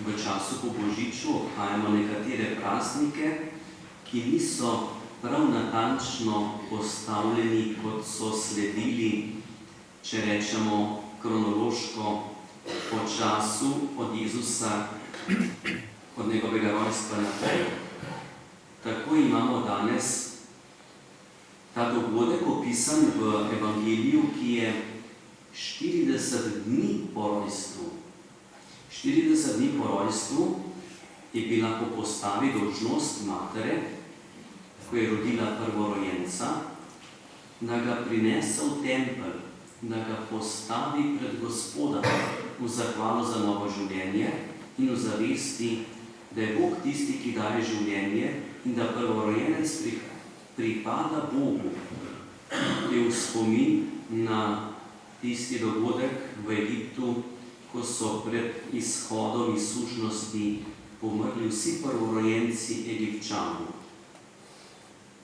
v času po Božiču obhajamo nekatere praznike, ki niso prav natančno postavljeni, kot so sledili, če rečemo kronološko, po času od Jezusa, od njegovega rojstva naprej. Tako imamo danes ta dogodek opisan v Evangeliju, ki je 40 dni po rojstvu. 40 dni po rojstvu je bila po postavi dolžnost matere, ko je rodila prvorojenca, da ga prinese v tempelj, da ga postavi pred Gospoda v zahvalo za novo življenje in v zavesti, da je Bog tisti, ki daje življenje in da prvorojenec pripada Bogu. To je v spomin na tisti dogodek v Egiptu, ko so pred izhodom iz sužnosti pomrli vsi prvorojenci Egipčanov.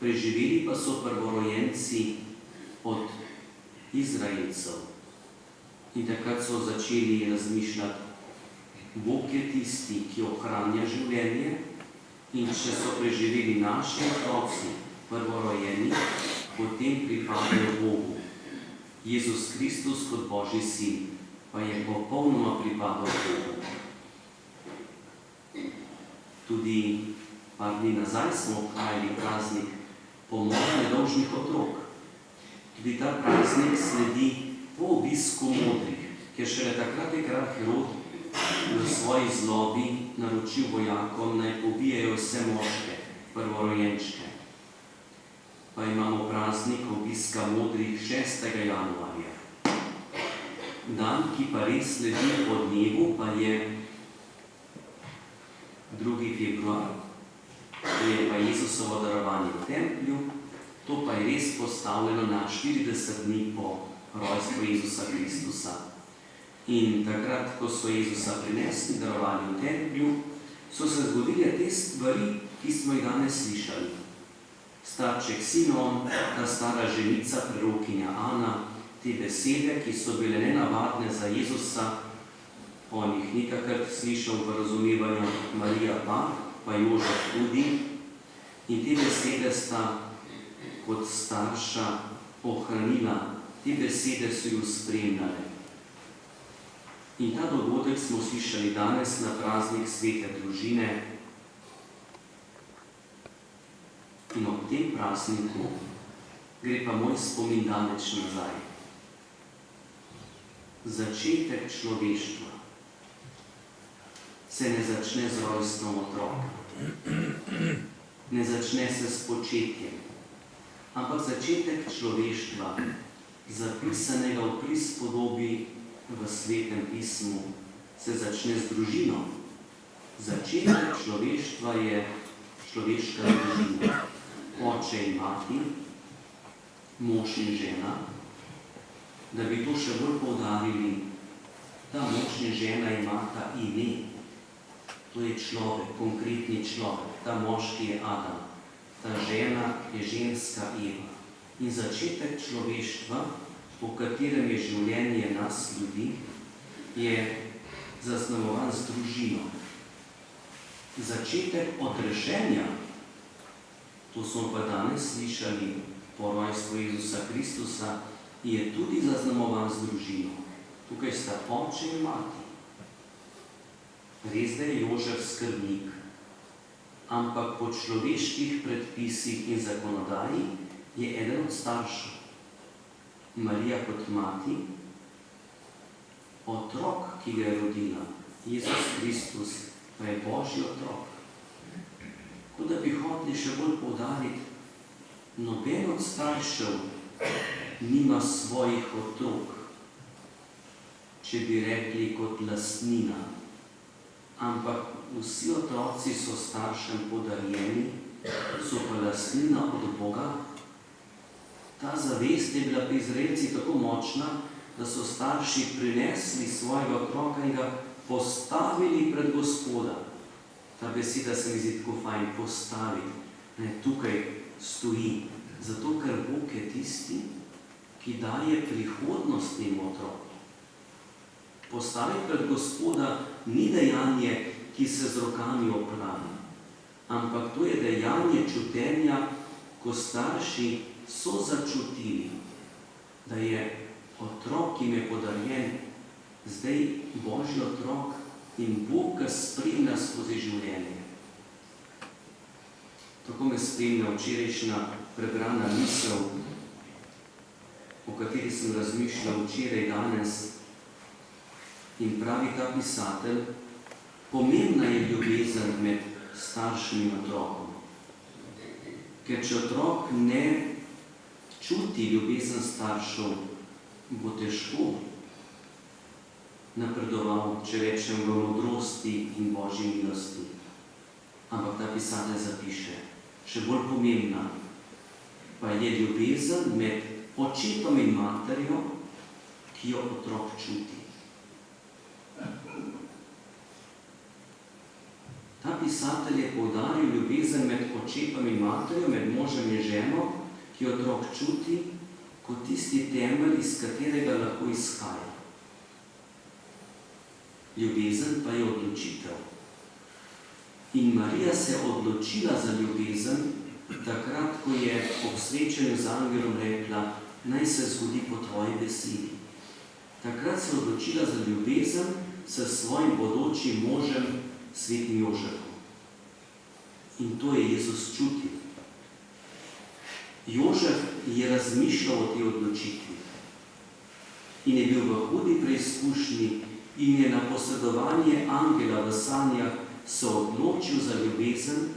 Preživeli pa so prvorojenci od Izraelcev. In takrat so začeli razmišljati, Bog je tisti, ki ohranja življenje, in če so preživeli naši otroci, prvorojeni, potem pripadajo Bogu. Jezus Kristus kot Božji sin pa je popolnoma pripadal Bogu. Tudi par dni nazaj smo obhajali praznik pomora nedolžnih otrok. Tudi ta praznik sledi po obisku modrih, ker šele takrat je kralj Herod v svoji zlobi naročil vojakom, naj pobijajo vse moške, prvorojenčke. Pa imamo praznik obiska modrih 6. januarja. Dan, ki pa res sledi po dnevu, pa je 2. februar, to je pa Jezusovo darovanje v templju, to pa je res postavljeno na 40 dni po rojstvu Jezusa Kristusa. In takrat, ko so Jezusa prinesli, darovali v templju, so se zgodile te stvari, ki smo jih danes slišali. Starček Simeon, ta stara ženica, prerokinja Ana, te besede, ki so bile nenavadne za Jezusa, on jih nikakrat slišal v razumevanju, Marija pa Jožef tudi. In te besede sta kot starša ohranila, te besede so ju spremljale. In ta dogodek smo slišali danes na praznik svete družine. In ob tem prazniku gre pa moj spomin daleč nazaj. Začetek človeštva se ne začne z rojstvom otroka. Ne začne se s početjem. Ampak začetek človeštva, zapisanega v prispodobi v Svetem pismu, se začne z družino. Začetek človeštva je človeška družina. Oče in mati, mož in žena. Da bi to še bolj poudarili, ta mož in žena imata ime. To je človek, konkretni človek. Ta moški je Adam, ta žena je ženska Eva. In začetek človeštva, po katerem je življenje nas ljudi, je zaznamovan z družino. Začetek odrešenja, to smo pa danes slišali po rojstvu Jezusa Kristusa, je tudi zaznamovan z družino. Tukaj sta oče in mati. Res, da je Jožef skrbnik, ampak po človeških predpisih in zakonodaji je eden od staršev. Marija kot mati, otrok, ki ga je rodila, Jezus Kristus, pa je Božji otrok. Kot da bi hoteli še bolj poudariti, noben od staršev nima svojih otrok, če bi rekli kot lastnina, ampak vsi otroci so staršem podarjeni, so pa lastnina od Boga. Ta zavest je bila pri Izraelcih tako močna, da so starši prinesli svojega otroka in ga postavili pred Gospoda. Ta beseda se mi zdi tako fajn, postaviti. Tukaj stoji, zato ker Bog je tisti, ki daje prihodnost temu otroku. Postaviti pred Gospoda ni dejanje ki se z rokami opravi, ampak to je dejanje čutenja, ko starši so začutili, da je otrok, ki jim je podarjen, zdaj Božji otrok in Bog ga spremlja skozi življenje. Tako me spremlja včerajšnja prebrana misel, o kateri sem razmišljal včeraj, danes, in pravi ta pisatelj, pomembna je ljubezen med staršem in otrokom. Ker če otrok ne čuti ljubezen staršev, bo težko napredoval, če rečem, v modrosti in Božji milosti. Ampak ta pisatelj zapiše, še bolj pomembna pa je ljubezen med očetom in materjo, ki jo otrok čuti. Ta pisatelj je poudaril ljubezen med očetom in materjo, med možem in ženo, ki jo otrok čuti kot tisti temelj, iz katerega lahko izhaja. Ljubezen pa je odločitev. In Marija se je odločila za ljubezen, takrat, ko je ob srečanju z angelom rekla, naj se zgodi po tvoji besedi. Takrat se je odločila za ljubezen s svojim bodočim možem, svetim Jožefom. In to je Jezus čutil. Jožef je razmišljal o tej odločitvi in je bil v hudi preizkušnji in je na posredovanje angela v sanjah se odločil za ljubezen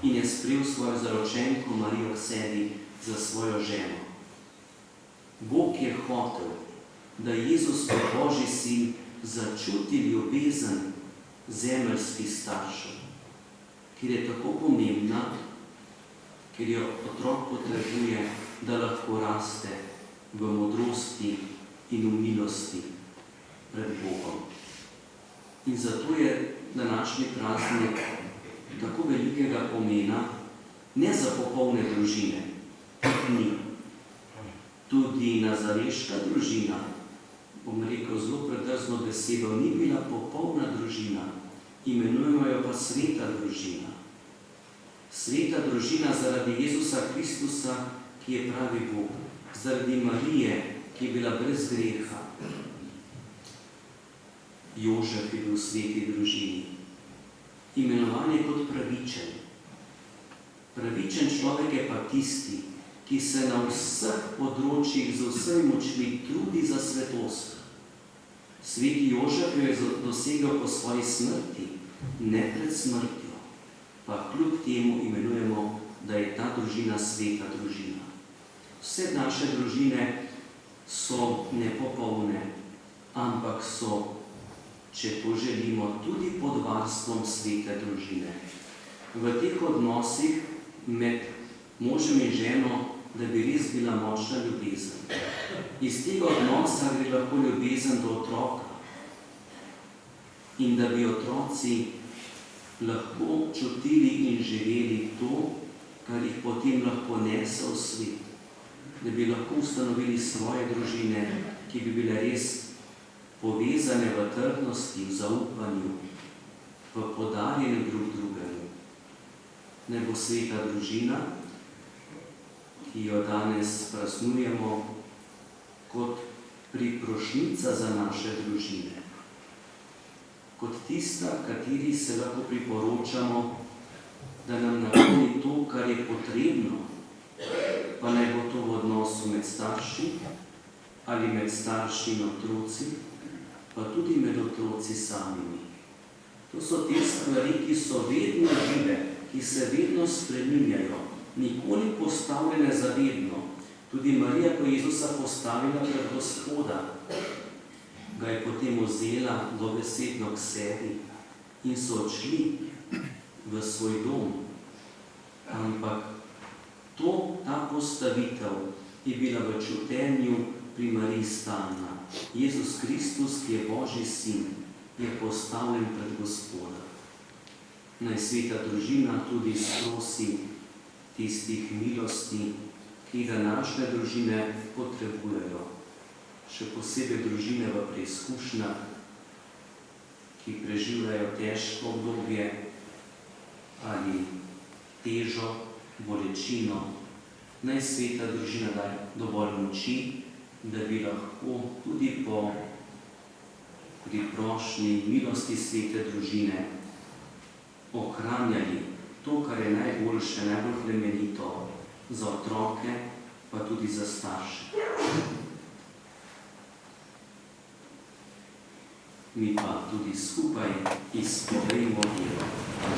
in je sprejel svojo zaročenko Marijo k sebi za svojo ženo. Bog je hotel, da Jezus kot Božji sin začuti ljubezen zemeljskih staršev, ker je tako pomembna, ker jo otrok potrebuje, da lahko raste v modrosti in v milosti pred Bogom. In zato je današnji praznik tako velikega pomena, ne za popolne družine, ni. Tudi nazareška družina, bom rekel zelo predrzno besedo, ni bila popolna družina, imenujemo jo pa sveta družina. Sveta družina zaradi Jezusa Kristusa, ki je pravi Bog, zaradi Marije, ki je bila brez greha. Jožef je bil v sveti družini. Imenovan je kot pravičen. Pravičen človek je pa tisti, ki se na vseh področjih z vsemi močmi trudi za svetost. Sveti Jožef jo je dosegel po svoji smrti, ne pred smrtjo, pa kljub temu imenujemo, da je ta družina sveta družina. Vse naše družine so nepopolne, ampak so, če poželimo, tudi pod varstvom svete družine. V teh odnosih med možem in ženo, da bi res bila močna ljubezen. Iz tega odnosa gre lahko ljubezen do otroka. In da bi otroci lahko čutili in živeli to, kar jih potem lahko nese v svet. Da bi lahko ustanovili svoje družine, ki bi bile res povezane v trdnosti, v zaupanju, v podarjenju drug drugemu. Ne bo sveta družina, ki jo danes praznujemo kot priprošnica za naše družine. Kot tista, kateri se lahko priporočamo, da nam napolni to, kar je potrebno, pa naj bo to v odnosu med starši ali med starši in otroci, pa tudi med otroci samimi. To so te stvari, ki so vedno žive, ki se vedno spreminjajo, nikoli postavljene za vedno. Tudi Marija, ko je Jezusa postavila pred Gospoda, ga je potem vzela dobesedno k sebi in so odšli v svoj dom. Ampak ta postavitev je bila v čutenju pri Mariji stalna. Jezus Kristus, ki je Božji sin, je postavljen pred Gospoda. Naj sveta družina tudi sprosi tistih milosti, ki današnje družine potrebujejo. Še posebej družine v preizkušnjah, ki preživljajo težko obdobje ali težo, bolečino, naj sveta družina daje dovolj moči, da bi lahko tudi po priprošnji milosti svete družine ohranjali to, kar je najboljše, najbolj plemenito za otroke, pa tudi za starše. Mi pa tudi skupaj izpovejmo vero.